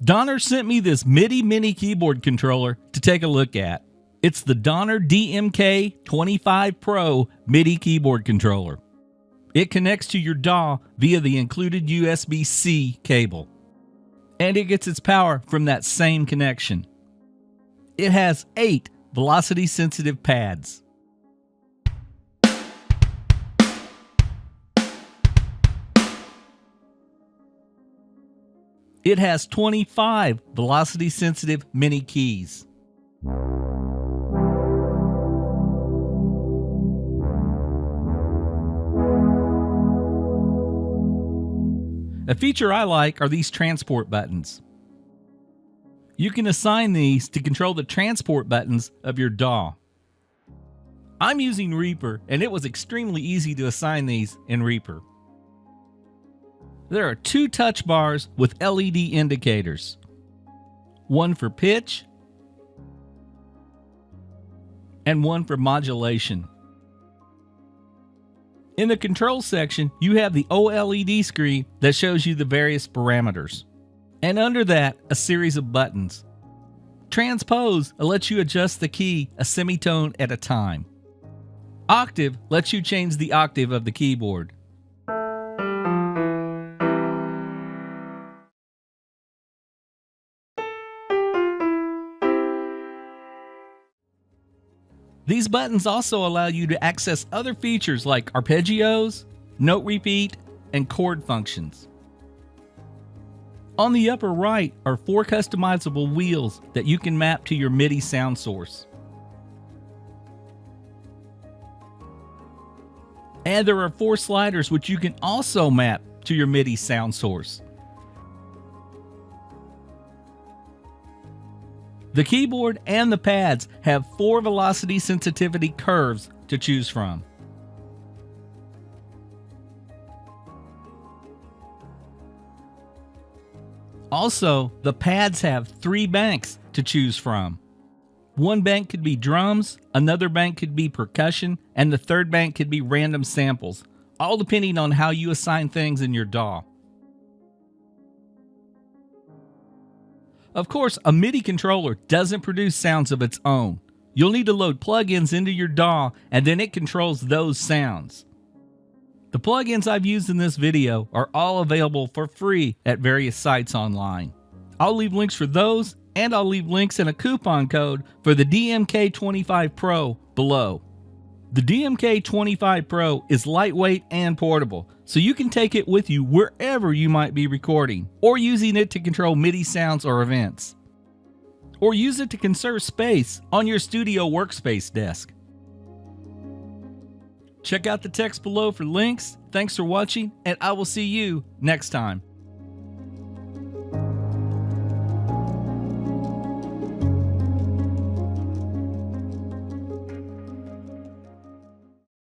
Donner sent me this MIDI mini keyboard controller to take a look at. It's the Donner DMK-25 PRO Midi keyboard controller. It connects to your DAW via the included USB-C cable, and it gets its power from that same connection. It has 8 velocity-sensitive pads. It has 25 velocity-sensitive mini keys. A feature I like are these transport buttons. You can assign these to control the transport buttons of your DAW. I'm using Reaper, and it was extremely easy to assign these in Reaper. There are 2 touch bars with LED indicators. One for pitch and one for modulation. In the control section, you have the OLED screen that shows you the various parameters. And under that, a series of buttons. Transpose lets you adjust the key a semitone at a time. Octave lets you change the octave of the keyboard. These buttons also allow you to access other features like arpeggios, note repeat, and chord functions. On the upper right are 4 customizable wheels that you can map to your MIDI sound source. And there are 4 sliders which you can also map to your MIDI sound source. The keyboard and the pads have 4 velocity sensitivity curves to choose from. Also, the pads have 3 banks to choose from. One bank could be drums, another bank could be percussion, and the third bank could be random samples, all depending on how you assign things in your DAW. Of course, a MIDI controller doesn't produce sounds of its own. You'll need to load plugins into your DAW, and then it controls those sounds. The plugins I've used in this video are all available for free at various sites online. I'll leave links for those, and I'll leave links and a coupon code for the DMK-25 PRO below. The DMK-25 PRO is lightweight and portable, so you can take it with you wherever you might be recording, or using it to control MIDI sounds or events. Or use it to conserve space on your studio workspace desk. Check out the text below for links. Thanks for watching, and I will see you next time.